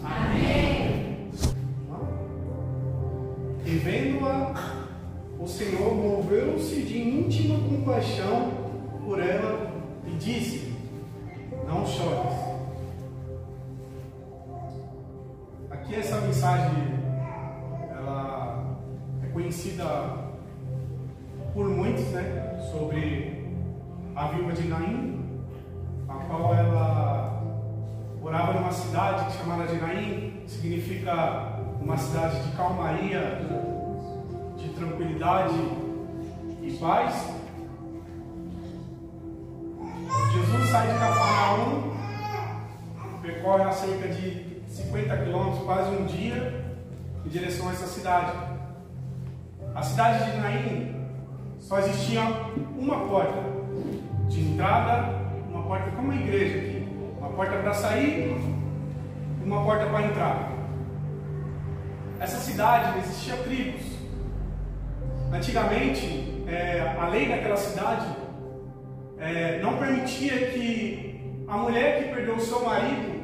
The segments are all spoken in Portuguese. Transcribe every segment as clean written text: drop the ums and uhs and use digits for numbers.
Amém. E vendo-a, o Senhor moveu-se de íntima compaixão por ela e disse: não chores. Aqui essa mensagem, ela é conhecida por muitos, né? Sobre a viúva de Naim, a qual ela morava numa cidade chamada de Naim, que significa uma cidade de calmaria, de tranquilidade e paz. Jesus sai de Cafarnaum, percorre a cerca de 50 quilômetros, quase um dia, em direção a essa cidade. A cidade de Naim só existia uma porta de entrada, uma porta como a igreja aqui, uma porta para sair e uma porta para entrar. Essa cidade existia tribos. Antigamente, a lei daquela cidade não permitia que a mulher que perdeu o seu marido,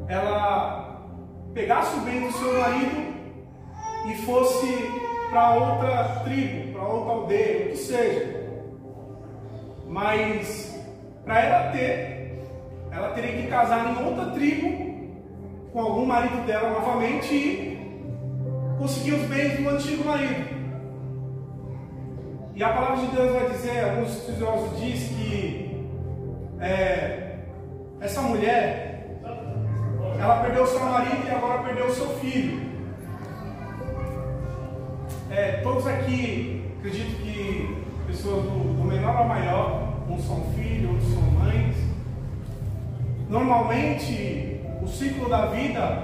ela pegasse o bem do seu marido e fosse para outra tribo, para outra aldeia, o que seja. Mas para ela teria que casar em outra tribo com algum marido dela novamente e conseguir os bens do antigo marido. E a palavra de Deus vai dizer, alguns estudiosos dizem que essa mulher, ela perdeu o seu marido e agora perdeu o seu filho. Todos aqui, acredito que pessoas do menor ao maior, uns são filhos, outros são mães. Normalmente, o ciclo da vida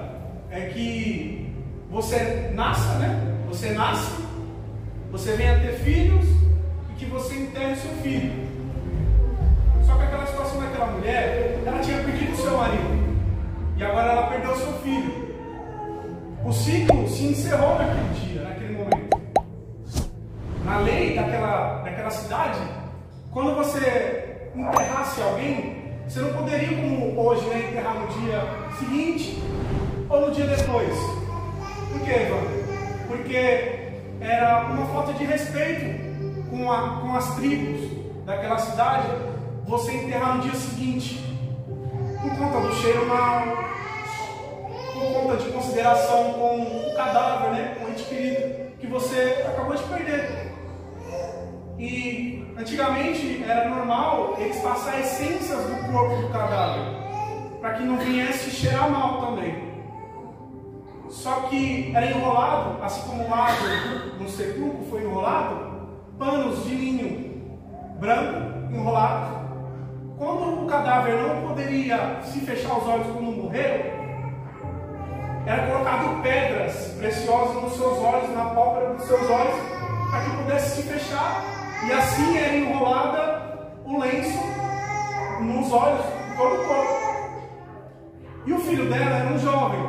é que você nasça, né? Você nasce, você vem a ter filhos e que você enterre o seu filho. Só que aquela situação daquela mulher, ela tinha perdido o seu marido e agora ela perdeu o seu filho. O ciclo se encerrou naquele dia, naquele momento. Na lei daquela cidade, quando você enterrasse alguém, você não poderia, como hoje, né, enterrar no dia seguinte ou no dia depois. Por quê, Evandro? Porque era uma falta de respeito com as tribos daquela cidade você enterrar no dia seguinte, por conta do cheiro mau, por conta de consideração com o cadáver, né, com o ente querido que você acabou de perder. E antigamente era normal eles passar essências do corpo do cadáver, para que não viesse cheirar mal também. Só que era enrolado, assim como lá no sepulcro foi enrolado, panos de linho branco enrolado. Quando o cadáver não poderia se fechar os olhos quando morreu, era colocado pedras preciosas nos seus olhos, na pálpebra dos seus olhos, para que pudesse se fechar. E assim era enrolada o lenço nos olhos de todo o corpo. E o filho dela era um jovem.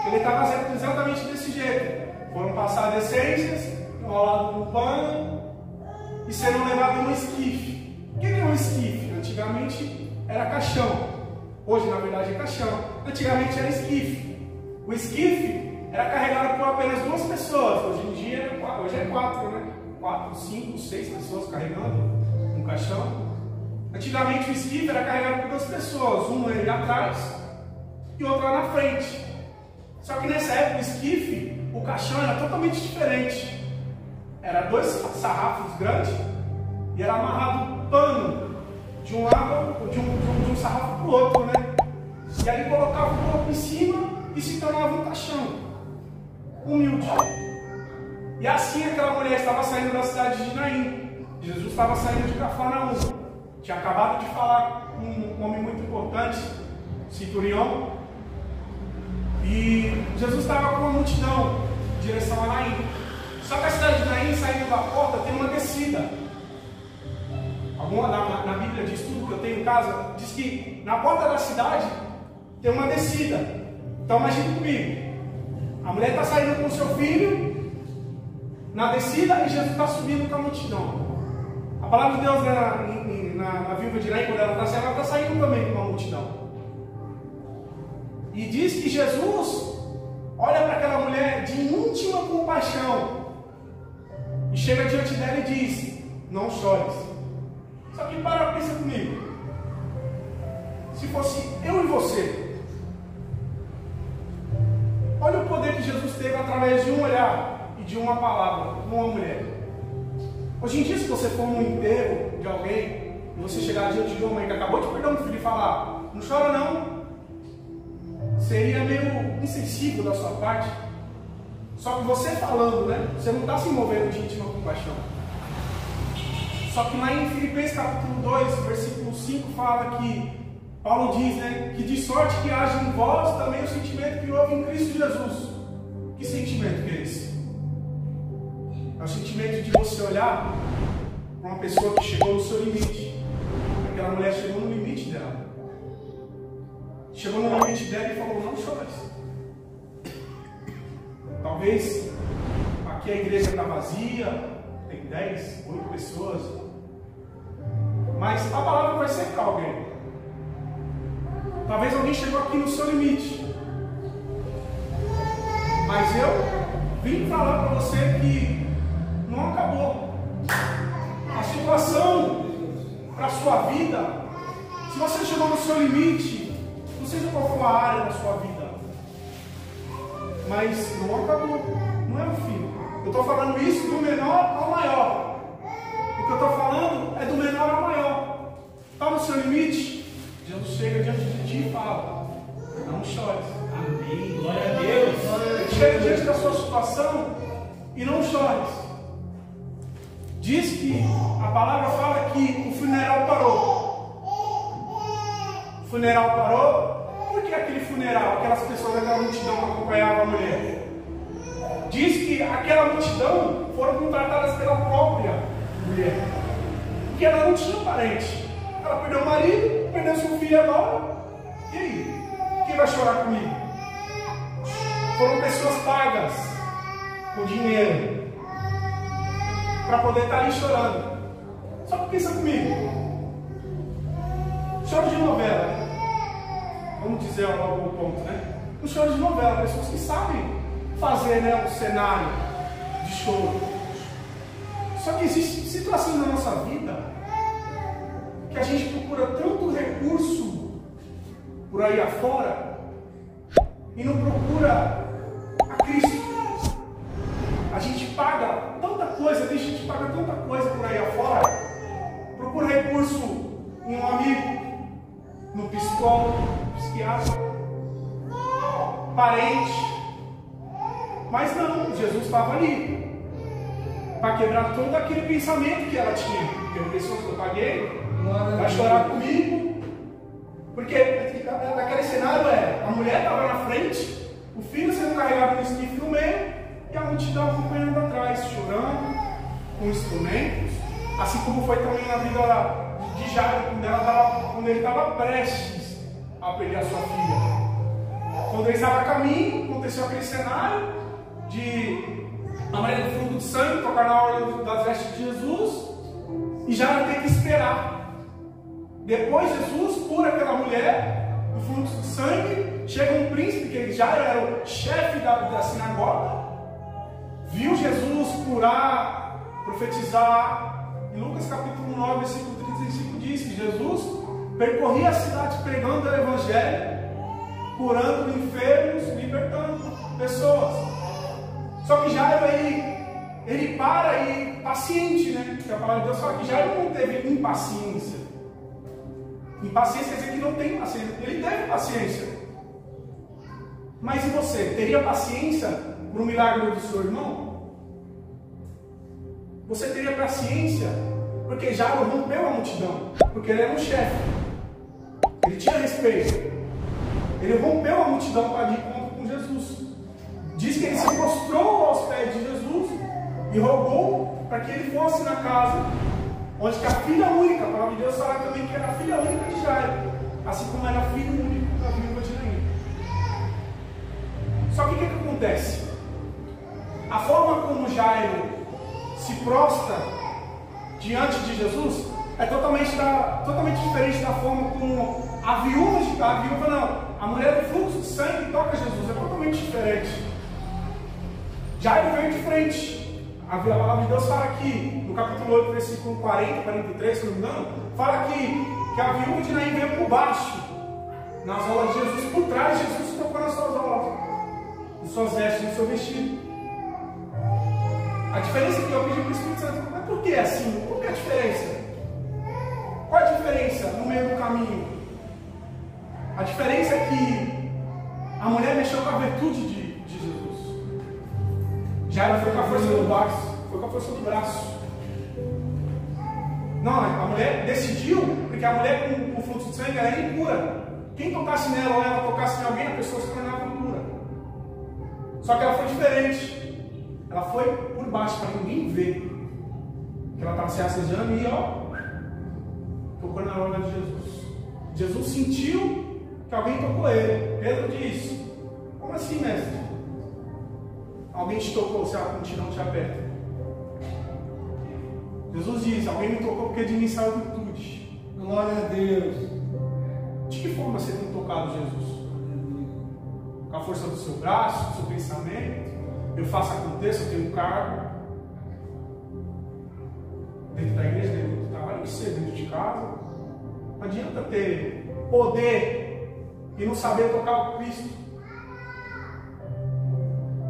Ele estava exatamente desse jeito. Foram passadas essências, enrolado no pano e sendo levado no esquife. O que é um esquife? Antigamente era caixão. Hoje, na verdade, é caixão. Antigamente era esquife. O esquife era carregado por apenas 2 pessoas. Hoje em dia, hoje é 4, né? 4, 5, 6 pessoas carregando um caixão. Antigamente o esquife era carregado por 2 pessoas, uma ali atrás e outra lá na frente. Só que nessa época o esquife, o caixão era totalmente diferente. Era 2 sarrafos grandes e era amarrado pano de um lado, de um sarrafo para o outro, né? E aí colocava o corpo em cima e se tornava um caixão humilde. E assim aquela mulher estava saindo da cidade de Naim. Jesus estava saindo de Cafarnaum. Tinha acabado de falar com um homem muito importante, centurião. E Jesus estava com uma multidão em direção a Naim. Só que a cidade de Naim, saindo da porta, tem uma descida. Na Bíblia de estudo que eu tenho em casa, diz que na porta da cidade tem uma descida. Então imagine comigo. A mulher está saindo com o seu filho na descida e Jesus está subindo com a multidão. A palavra de Deus na viúva de Naim, quando ela está saindo também com uma multidão. E diz que Jesus olha para aquela mulher de íntima compaixão e chega diante dela e diz: não chores. Só que pensa comigo. Se fosse eu e você, olha o poder que Jesus teve através de um olhar e de uma palavra, de uma mulher. Hoje em dia, se você for num enterro de alguém e você chegar diante de uma mãe que acabou de perder um filho e falar: não chora não, seria meio insensível da sua parte. Só que você falando, né? Você não está se envolvendo de íntima compaixão. Só que lá em Filipenses capítulo 2, versículo 5, fala que Paulo diz, né? Que de sorte que haja em vós também o sentimento que houve em Cristo Jesus. Que sentimento que é esse? É o sentimento de você olhar para uma pessoa que chegou no seu limite. Aquela mulher chegou no limite dela. Chegou no limite dela e falou: não chores. Talvez aqui a igreja está vazia, tem 10, 8 pessoas, mas a palavra vai secar alguém. Talvez alguém chegou aqui no seu limite, mas eu vim falar para você que não acabou. A situação para a sua vida, se você chegou no seu limite, não seja qual for a área da sua vida, mas não acabou, não é o fim. Eu estou falando isso do menor ao maior. O que eu estou falando é do menor ao maior. Está no seu limite? Jesus chega diante de ti e fala: não chores. Amém, glória a Deus. Ele chega diante da sua situação e não chores. Diz que a palavra fala que o funeral parou. O funeral parou. Por que aquele funeral, aquelas pessoas daquela multidão que acompanhavam a mulher? Diz que aquela multidão foram contratadas pela própria mulher, porque ela não tinha parente. Ela perdeu o marido, perdeu seu filho agora. E aí? Quem vai chorar comigo? Foram pessoas pagas com dinheiro para poder estar ali chorando. Só que pensa comigo. Choro de novela. Vamos dizer logo o ponto, né? Um choro de novela, pessoas que sabem fazer, né, um cenário de choro. Só que existem situações na nossa vida que a gente procura tanto recurso por aí afora e não procura a Cristo. A gente paga tanta coisa, tem gente que paga tanta coisa por aí afora, procura recurso em um amigo, no psicólogo, psiquiatra, parente. Mas não, Jesus estava ali para quebrar todo aquele pensamento que ela tinha. Porque pessoas que eu paguei vai chorar comigo. Porque naquele cenário a mulher estava na frente, o filho sendo carregado no esquife no meio e a multidão acompanhando atrás, chorando com instrumentos. Assim como foi também na vida de Jairo, quando ele estava prestes a perder a sua filha. Quando ele estava a caminho, aconteceu aquele cenário de a mulher do fluxo de sangue tocar na hora das vestes de Jesus e já ter que esperar. Depois Jesus cura aquela mulher do fluxo de sangue, chega um príncipe que já era o chefe da sinagoga, viu Jesus curar, profetizar. Em Lucas capítulo 9, versículo 35 diz que Jesus percorria a cidade pregando o evangelho, curando enfermos, libertando pessoas. Só que Jairo ele para e paciente, né? Porque a palavra de Deus fala que Jairo não teve impaciência. Impaciência quer dizer que não tem paciência. Ele teve paciência. Mas e você? Teria paciência para o milagre do seu irmão? Você teria paciência? Porque Jairo rompeu a multidão. Porque ele era um chefe. Ele tinha respeito. Ele rompeu a multidão para ir de encontro com Jesus. Diz que ele se prostrou aos pés de Jesus e rogou para que ele fosse na casa onde que a filha única, a palavra de Deus fala também que era a filha única de Jairo, assim como era a filha única da viúva de Naim. Só que o que acontece? A forma como Jairo se prostra diante de Jesus é totalmente diferente da forma como A mulher do fluxo de sangue toca Jesus, é totalmente diferente. Jairo veio de frente. A palavra de Deus fala aqui, no capítulo 8, versículo 40, 43, se não me engano, fala que a viúva de Naim veio por baixo, nas aulas de Jesus, por trás, Jesus tocou nas suas aulas, nas suas vestes, no seu vestido. A diferença que eu pedi para o Espírito Santo, mas por que assim? Qual que é a diferença? Qual é a diferença no meio do caminho? A diferença é que a mulher mexeu com a virtude de Jesus. Jairo foi com a força do braço. Foi com a força do braço. Não, a mulher decidiu, porque a mulher com o fluxo de sangue ela era impura. Quem tocasse nela ou ela tocasse em alguém, a pessoa se tornava impura. Só que ela foi diferente. Ela foi por baixo, para ninguém ver que ela estava se assediando e tocou na orla de Jesus. Jesus sentiu que alguém tocou ele. Pedro disse: como assim, mestre? Alguém te tocou se a multidão te aperta? Jesus diz: alguém me tocou porque de mim saiu virtude. Glória a Deus. De que forma você tem tocado Jesus? Com a força do seu braço, do seu pensamento? Eu faço acontecer, eu tenho um cargo dentro da igreja, dentro do trabalho, dentro de casa. Não adianta ter poder e não saber tocar o Cristo.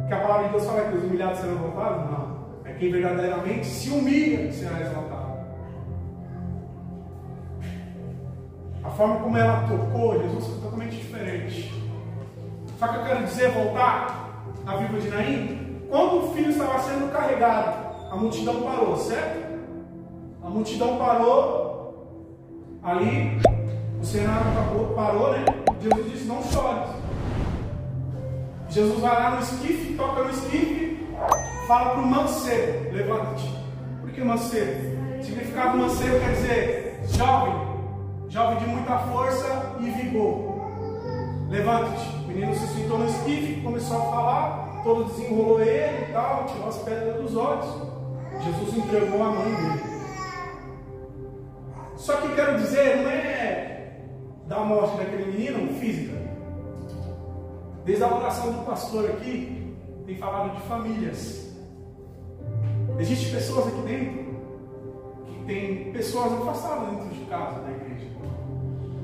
Que a palavra de Deus fala que os humilhados serão exaltados? Não. É quem verdadeiramente se humilha que será exaltado. A forma como ela tocou Jesus foi totalmente diferente. Só que eu quero dizer, voltar na viúva de Naim, quando o filho estava sendo carregado, a multidão parou, certo? A multidão parou ali, o cenário parou, né? Jesus disse: não chores. Jesus vai lá no esquife, toca no esquife, fala para o mancebo: levanta-te. Por que mancebo? O significado mancebo quer dizer jovem de muita força e vigor. Levanta-te. O menino se sentou no esquife, começou a falar, todo desenrolou ele e tal, tirou as pedras dos olhos. Jesus entregou a mãe dele. Só que quero dizer, não é da morte daquele menino física. Desde a oração do pastor aqui, tem falado de famílias. Existem pessoas aqui dentro que tem pessoas afastadas dentro de casa, da igreja.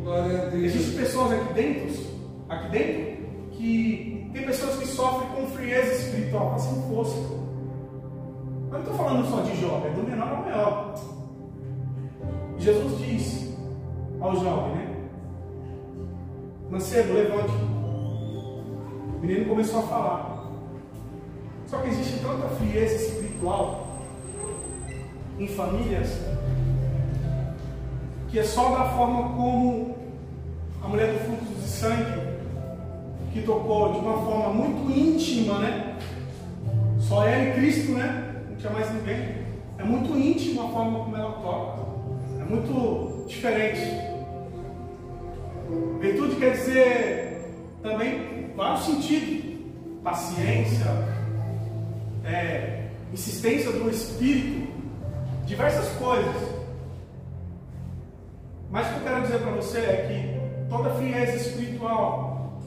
Glória a Deus. Existem pessoas aqui dentro que tem pessoas que sofrem com frieza espiritual, tá sem força. Eu não estou falando só de jovem, é do menor ao maior. Jesus disse ao jovem, né? Mancebo, levante. O menino começou a falar. Só que existe tanta frieza espiritual em famílias que é só da forma como a mulher do fluxo de sangue, que tocou de uma forma muito íntima, né? Só ela e Cristo, né? Não tinha mais ninguém. É muito íntima a forma como ela toca. É muito diferente. Virtude quer dizer também vários sentidos: paciência, insistência do Espírito, diversas coisas. Mas o que eu quero dizer para você é que toda frieza espiritual,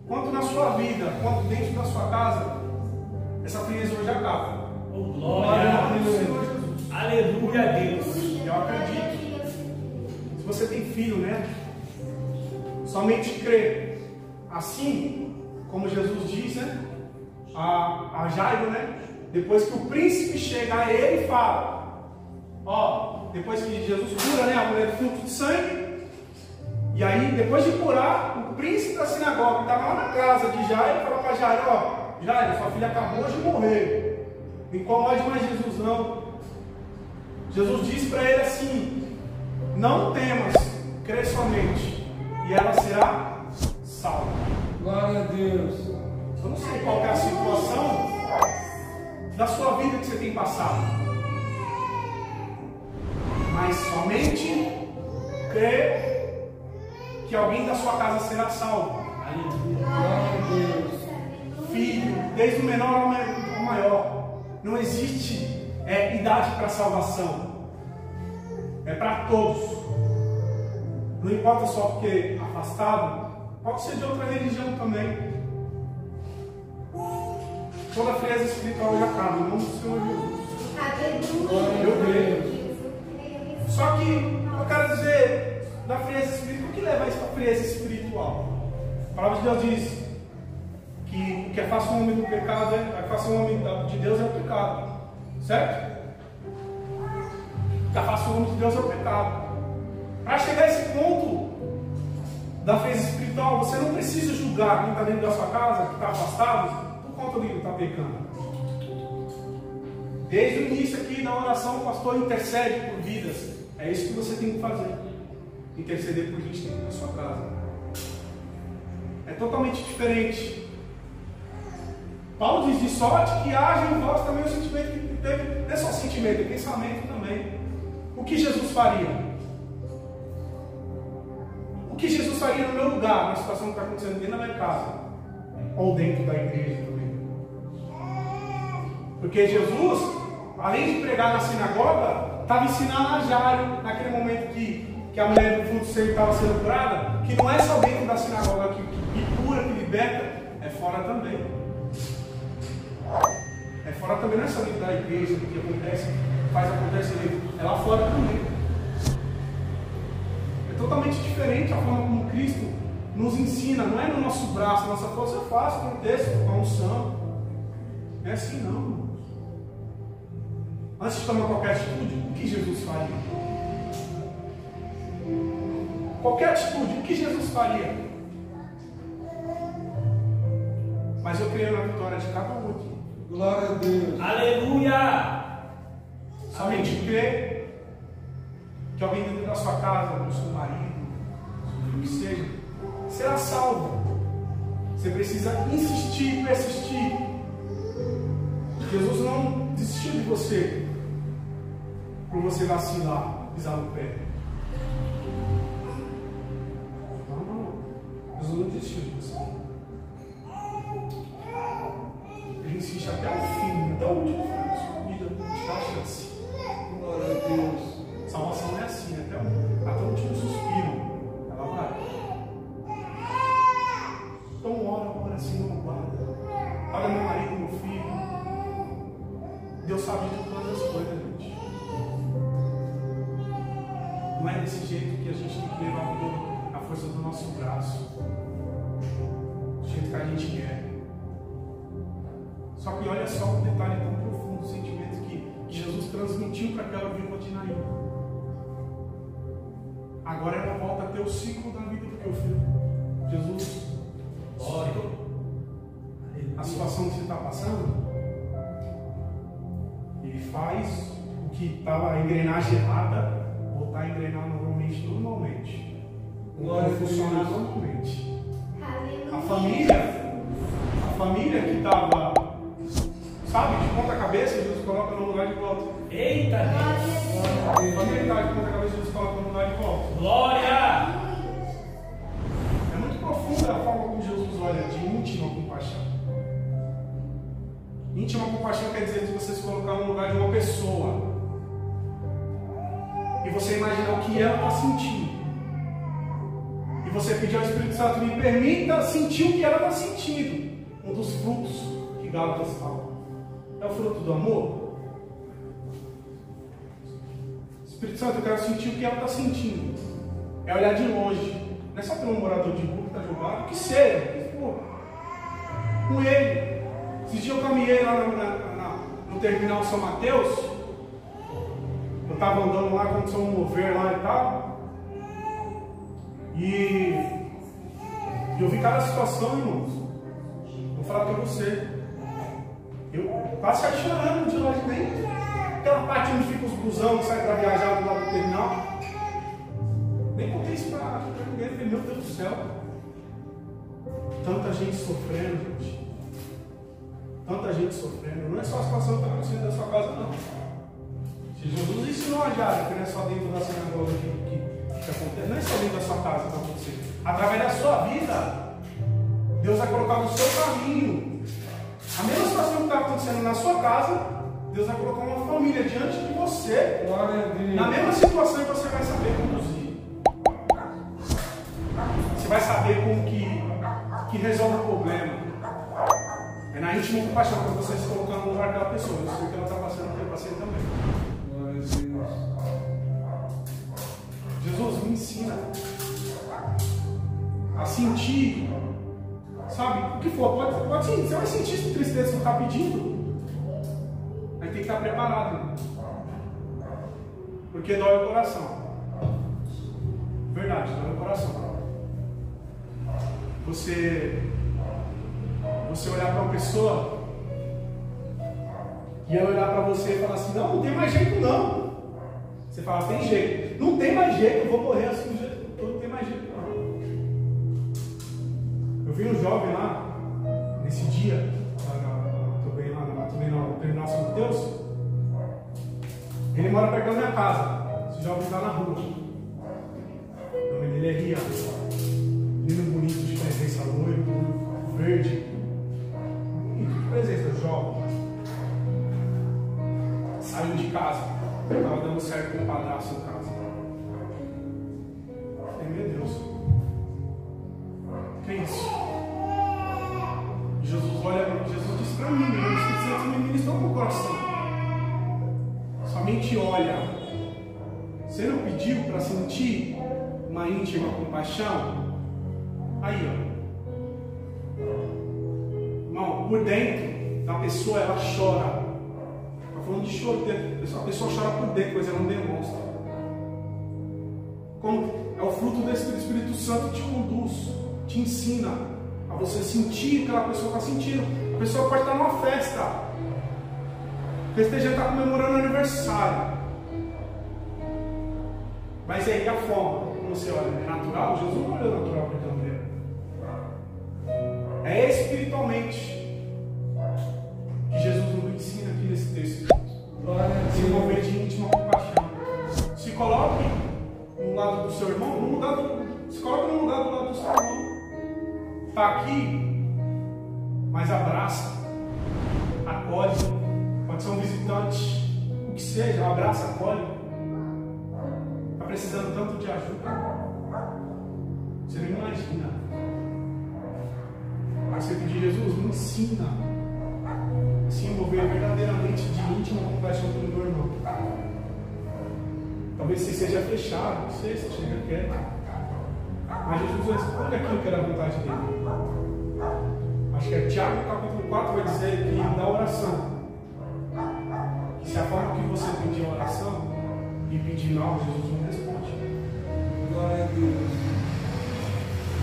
quanto na sua vida, quanto dentro da sua casa, essa frieza hoje acaba. Oh, glória a Deus. Senhor Jesus. Aleluia a Deus. Eu acredito. Se você tem filho, né? Somente crê. Assim como Jesus diz, né? A Jairo, né? Depois que o príncipe chega a ele e fala: depois que Jesus cura, né, a mulher do fluxo de sangue, e aí depois de curar, o príncipe da sinagoga estava lá na casa de Jairo, falou para Jairo: Jairo, sua filha acabou de morrer, não incomode mais Jesus não. Jesus disse para ele assim: não temas, crê somente, e ela será salva. Glória a Deus. Eu não sei qual é a situação da sua vida que você tem passado, mas somente crê que alguém da sua casa será salvo. Aleluia. Glória a Deus. Filho, desde o menor ao maior. Não existe idade para salvação. É para todos. Não importa só porque afastado, pode ser de outra religião também. Toda frieza espiritual já acaba, em nome do Senhor Jesus. Eu creio. Só que eu quero dizer da frieza espiritual, o que leva a isso para a frieza espiritual? A palavra de Deus diz que o que afasta o homem do pecado é, afasta o homem de Deus é o pecado. Certo? O que afasta o homem de Deus é o pecado. Para chegar a esse ponto da frieza espiritual, você não precisa julgar quem está dentro da sua casa, que está afastado, por conta de que está pecando. Desde o início aqui da oração, o pastor intercede por vidas. É isso que você tem que fazer. Interceder por gente dentro da sua casa. É totalmente diferente. Paulo diz: de sorte que haja em vós também o sentimento que teve. Não é só sentimento, é pensamento também. O que Jesus faria? O que Jesus faria no meu lugar, na situação que está acontecendo dentro da minha casa? Ou dentro da igreja também? Porque Jesus, além de pregar na sinagoga, estava ensinando a Jairo, naquele momento que a mulher do fruto do seio estava sendo curada, que não é só dentro da sinagoga que cura, que liberta, é fora também. É fora também, não é só dentro da igreja que acontece, ali, é lá fora também. É totalmente diferente a forma como Cristo nos ensina, não é no nosso braço, na nossa força é fácil, com o texto, com a unção. Não é assim não. Antes de tomar qualquer atitude, o que Jesus faria? Qualquer atitude, o que Jesus faria? Mas eu creio na vitória de cada um aqui. Glória a Deus. Aleluia! Somente crê que alguém dentro da sua casa, o seu marido, o que seja, será salvo. Você precisa insistir, persistir. Jesus não desistiu de você por você vacilar, pisar no pé. Não. Jesus não desistiu de você. Ele insiste até o fim, até o último fim da sua vida, te dá a chance. Glória a Deus. Salvação é assim, até o último suspiro. Ela vai. Então ora, Senhor, guarda. Olha meu marido, meu filho. Deus sabe de todas as coisas, gente. Não é desse jeito que a gente tem que levar toda a força do nosso braço. Do jeito que a gente quer. Só que olha só um detalhe tão profundo, o sentimento que Jesus transmitiu para aquela viúva de Naim. Agora ela volta a ter o ciclo da vida, porque o filho Jesus, a situação que você está passando, ele faz o que estava a engrenagem errada voltar a engrenar normalmente. Glória a Funcionar Deus. normalmente. A família que estava, sabe, de ponta cabeça, Jesus coloca no lugar de volta. Eita, Deus! A família que estava de ponta cabeça, Jesus coloca no lugar de volta. Glória! É muito profunda a forma como Jesus olha, de íntima compaixão. Íntima compaixão quer dizer de você se colocar no lugar de uma pessoa e você imaginar o que ela está sentindo. E você pedir ao Espírito Santo: me permita sentir o que ela está sentindo. Um dos frutos que Gálatas fala. É o fruto do amor. Espírito Santo, eu quero sentir o que ela está sentindo. É olhar de longe. Não é só pelo morador de rua que está jogado, que seja. Com ele. Esse dia eu caminhei lá no terminal São Mateus. Eu estava andando lá, aconteceu um mover lá e tal. E eu vi cada situação, irmãos. Vou falar para você. Eu quase saí chorando de lá de dentro. Aquela parte onde fica os busão que sai para viajar do lado do terminal. Nem contei isso para ninguém. Falei: meu Deus do céu. Tanta gente sofrendo, gente. Tanta gente sofrendo. Não é só a situação que está acontecendo na sua casa, não. Se Jesus ensinou a Jairo que não é só dentro da sinagoga que acontece, não é só dentro da sua casa que está acontecendo. Através da sua vida, Deus vai colocar no seu caminho. A mesma situação que está acontecendo na sua casa, Deus vai colocar uma família diante de você. Glória a Deus. Na mesma situação que você vai saber conduzir. vai saber como que resolve o problema. É na íntima compaixão, quando você se colocando no lugar daquela pessoa. Eu sei que ela está passando, eu passei também. Glória a Deus. Jesus, me ensina a sentir, sabe, o que for, pode sim, você vai sentir essa tristeza que você está pedindo, mas tem que estar preparado, né? Porque dói o coração, verdade, dói o coração. Você olhar para uma pessoa e ela olhar para você e falar assim, não tem mais jeito não. Você fala, tem jeito, não tem mais jeito, eu vou morrer assim do jeito que eu tô, não tem mais jeito não. Eu vi um jovem lá, nesse dia, no Terminal São Mateus. Ele mora perto da minha casa. Esse jovem está na rua. O nome dele é Rian. Menino bonito, de presença, loiro, verde. Bonito de presença, jovem. Saiu de casa. Estava dando certo com o padrasto em casa. Meu Deus. Que é isso? Jesus disse para mim, o Espírito Santo me ministrou no meu coração. Somente olha. Você não pediu para sentir uma íntima compaixão? Aí, ó. Irmão, por dentro da pessoa ela chora. Está falando de choro. A pessoa chora por dentro, mas ela não demonstra. Como é o fruto desse Espírito Santo que te conduz, te ensina a você sentir o que aquela pessoa está sentindo. A pessoa pode estar numa festa, festejando, está comemorando aniversário, mas aí a forma como você olha é natural. Jesus não olhou natural para aquela mulher, é espiritualmente que Jesus nos ensina aqui nesse texto. Se envolver de íntima compaixão. Se coloque no lado do seu irmão, se coloque no lugar do lado do seu irmão. Está aqui, mas abraça, acolhe. Pode ser um visitante, o que seja, abraça, acolhe. Está precisando tanto de ajuda. Você não imagina. Mas você pedir, Jesus, me ensina a se envolver verdadeiramente de íntima compaixão pelo meu irmão. Talvez você seja fechado, não sei se você chega quieto. Mas Jesus responde aquilo que era a vontade dele. Acho que é Tiago capítulo 4 vai dizer que na oração, que se a forma que você pedir a oração e pedir algo, Jesus não responde. Glória a Deus.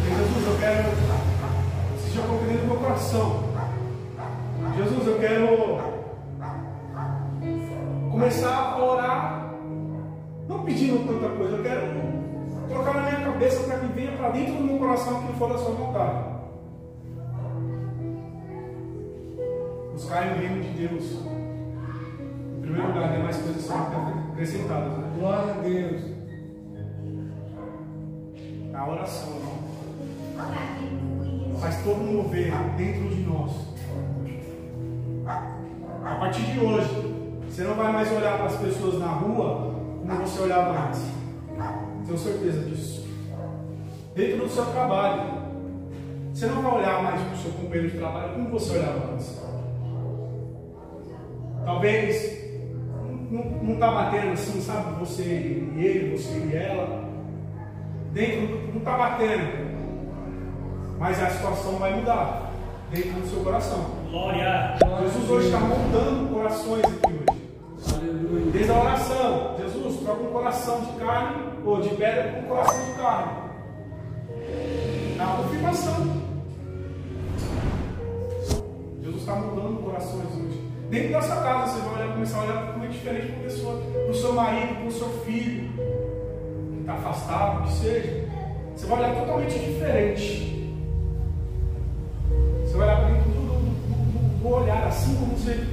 Jesus, eu quero. Você já colocou dentro do meu coração. Jesus, eu quero começar a orar, não pedindo tanta coisa, eu quero colocar na minha cabeça para que venha para dentro do meu coração aquilo que for da sua vontade. Buscar o reino de Deus. Em primeiro lugar, demais coisas são acrescentadas. Né? Glória a Deus. A oração, irmão, faz todo um mover dentro de nós. A partir de hoje, você não vai mais olhar para as pessoas na rua como você olhava antes. Tenho certeza disso. Dentro do seu trabalho, você não vai olhar mais para o seu companheiro de trabalho como você olhava antes. Talvez não está batendo assim, sabe? Você e ele, você e ela. Dentro não está batendo. Mas a situação vai mudar dentro do seu coração. Glória. Jesus hoje está moldando corações aqui hoje. Aleluia. Desde a oração, Jesus troca um coração de carne ou de pedra com um coração de carne. É uma confirmação. Jesus está mudando corações hoje. Dentro da sua casa você vai começar a olhar totalmente diferente para a pessoa, para o seu marido, para o seu filho, que está afastado, que seja. Você vai olhar totalmente diferente. Você vai olhar para dentro do olhar, assim como se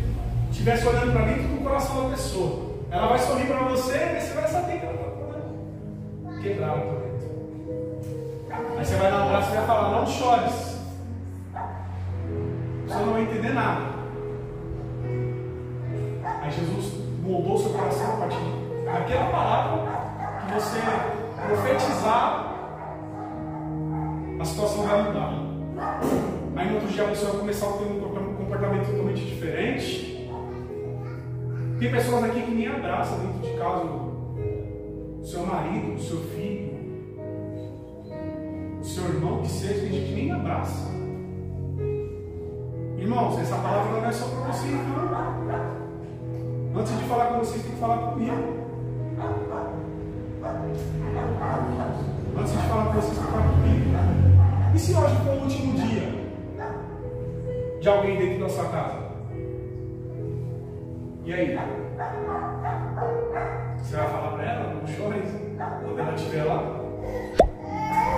estivesse olhando para dentro do coração da pessoa. Ela vai sorrir para você, mas você vai saber que ela está quebrada por dentro. Aí você vai dar um abraço e vai falar, não chores. Você não vai entender nada. Aí Jesus moldou seu coração a partir daquela palavra que você profetizar, a situação vai mudar. Aí no outro dia você vai começar a ter um comportamento totalmente diferente. Tem pessoas aqui que nem abraçam dentro de casa o seu marido, o seu filho, o seu irmão, que seja, tem gente que nem abraça. Irmãos, essa palavra não é só para vocês, não. Antes de falar com vocês, tem que falar comigo. Antes de falar com vocês, tem que falar comigo. E se hoje for o último dia de alguém dentro da sua casa? E aí? Você vai falar para ela? Não chore quando ela estiver lá?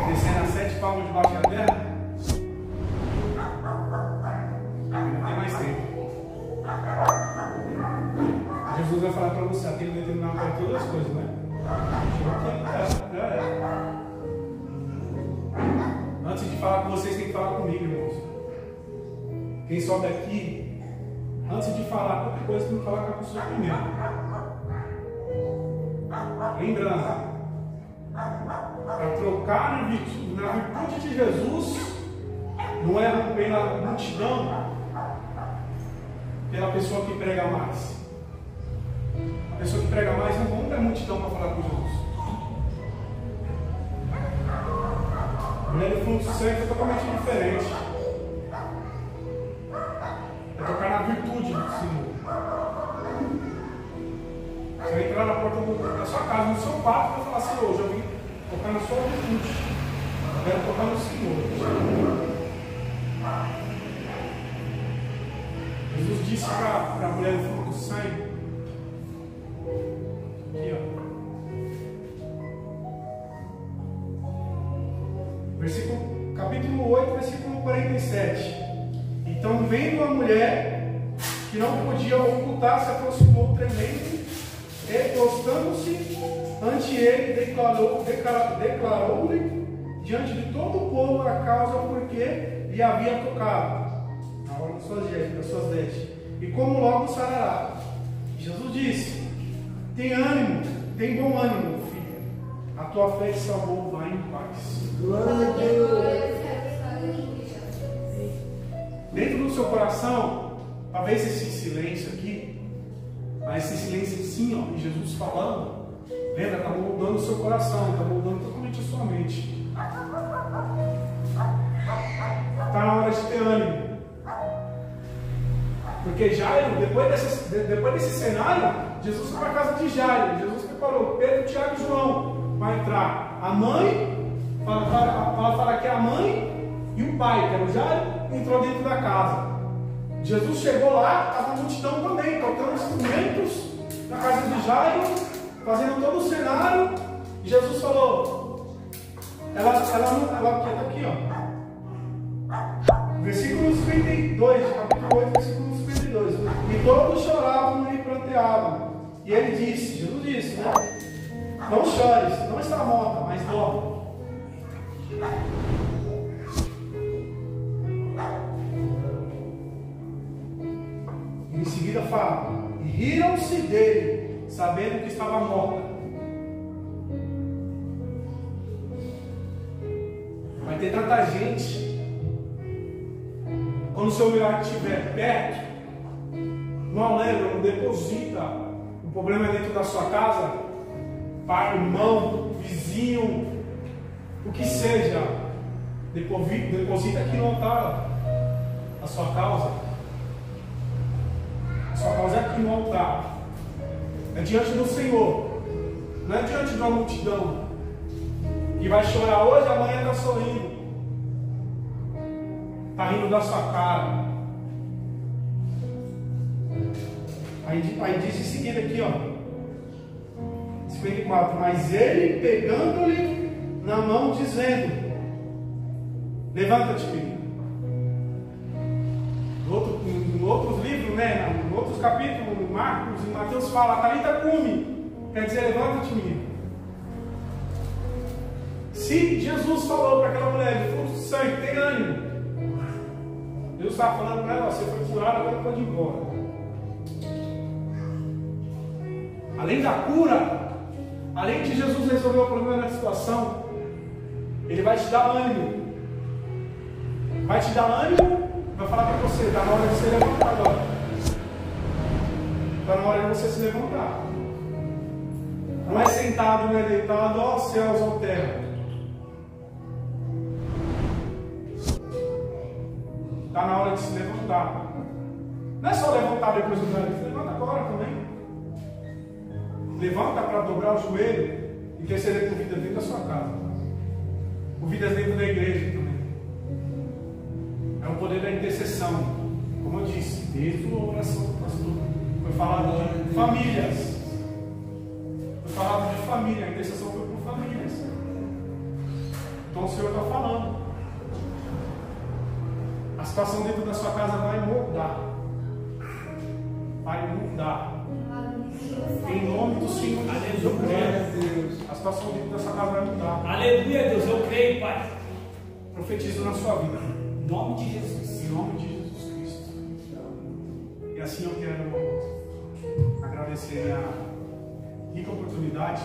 Descendo as 7 palmas debaixo da terra? Não tem mais tempo. Jesus vai falar para você, aquele determinado para todas as coisas, né? Antes de falar com vocês, tem que falar comigo, irmãos. Quem sobe aqui, antes de falar qualquer coisa, tem que falar com a pessoa primeiro. Lembrando, para trocar na virtude de Jesus, não é pela multidão, pela pessoa que prega mais. A pessoa que prega mais não é multidão para falar com Jesus. A mulher do fruto do sangue é totalmente diferente. É tocar na virtude do Senhor. Você vai entrar na porta da sua casa, no seu quarto, e vai falar assim: hoje eu vim tocar na sua virtude. Eu quero tocar no Senhor. Jesus disse para a mulher do fruto do sangue, aqui ó, capítulo 8, versículo 47. Então, vendo a mulher que não podia ocultar, se aproximou tremendo e, prostando-se ante ele, declarou-lhe diante de todo o povo a causa porque lhe havia tocado na hora das suas vestes, e como logo sarará. Jesus disse: tem ânimo, tem bom ânimo, filho, a tua fé te salvou, vai em paz. Glória a Deus. Dentro do seu coração, talvez esse silêncio aqui, mas esse silêncio sim, ó, e Jesus falando, lembra, está moldando o seu coração, está moldando totalmente a sua mente. Está na hora de ter ânimo. Porque Jairo, depois desse cenário, Jesus foi para a casa de Jairo. Jesus preparou Pedro, Tiago e João para entrar. A mãe, fala que a mãe e o pai, que era o Jairo, entrou dentro da casa. Jesus chegou lá, estava a multidão também, tocando instrumentos na casa de Jairo, fazendo todo o cenário. E Jesus falou, ela aqui, ó. Versículo 52, capítulo 8, versículo 52. E todos choravam e pranteavam. E ele disse, Jesus disse, né? Não chores, não está morta, mas dorme. Em seguida fala, e riram-se dele, sabendo que estava morta. Vai ter tanta gente. Quando o seu milagre estiver perto, não lembra, não deposita o problema dentro da sua casa, pai, irmão, vizinho, o que seja, deposita aqui no altar a sua causa. A sua causa é aqui no altar, é diante do Senhor, não é diante de uma multidão que vai chorar hoje, amanhã está sorrindo. Está rindo da sua cara. Aí diz em seguida aqui, ó, 54, mas ele pegando-lhe na mão, dizendo, levanta-te, filho. No outros livros, né, em outros capítulos, em Marcos e Mateus fala, Talita cumi, quer dizer, levanta-te, menino. Se Jesus falou para aquela mulher, de fruto do sangue, tem ânimo, Deus está falando para ela, você foi curado, agora pode ir embora. Além da cura, além de Jesus resolver o problema da situação, Ele vai te dar ânimo. vai te dar ânimo, vai falar para você, está na hora de você levantar agora. Está na hora de você se levantar. Não é sentado, não é deitado, ó céus, ó terra. Está na hora de se levantar. Não é só levantar depois do nariz, levanta agora também. Levanta para dobrar o joelho e interceder por vida dentro da sua casa. Por vidas dentro da igreja também. É o poder da intercessão. Como eu disse, desde a oração do pastor. Foi falado de famílias. Foi falado de família. A intercessão foi por famílias. Então o Senhor está falando. A situação dentro da sua casa vai mudar. Vai mudar. Em nome do Senhor Jesus, eu creio. A situação dentro da sua casa vai mudar. Aleluia, Deus, eu creio, Pai. Profetizo na sua vida. Em nome de Jesus. Em nome de Jesus Cristo. E assim eu quero agradecer a rica oportunidade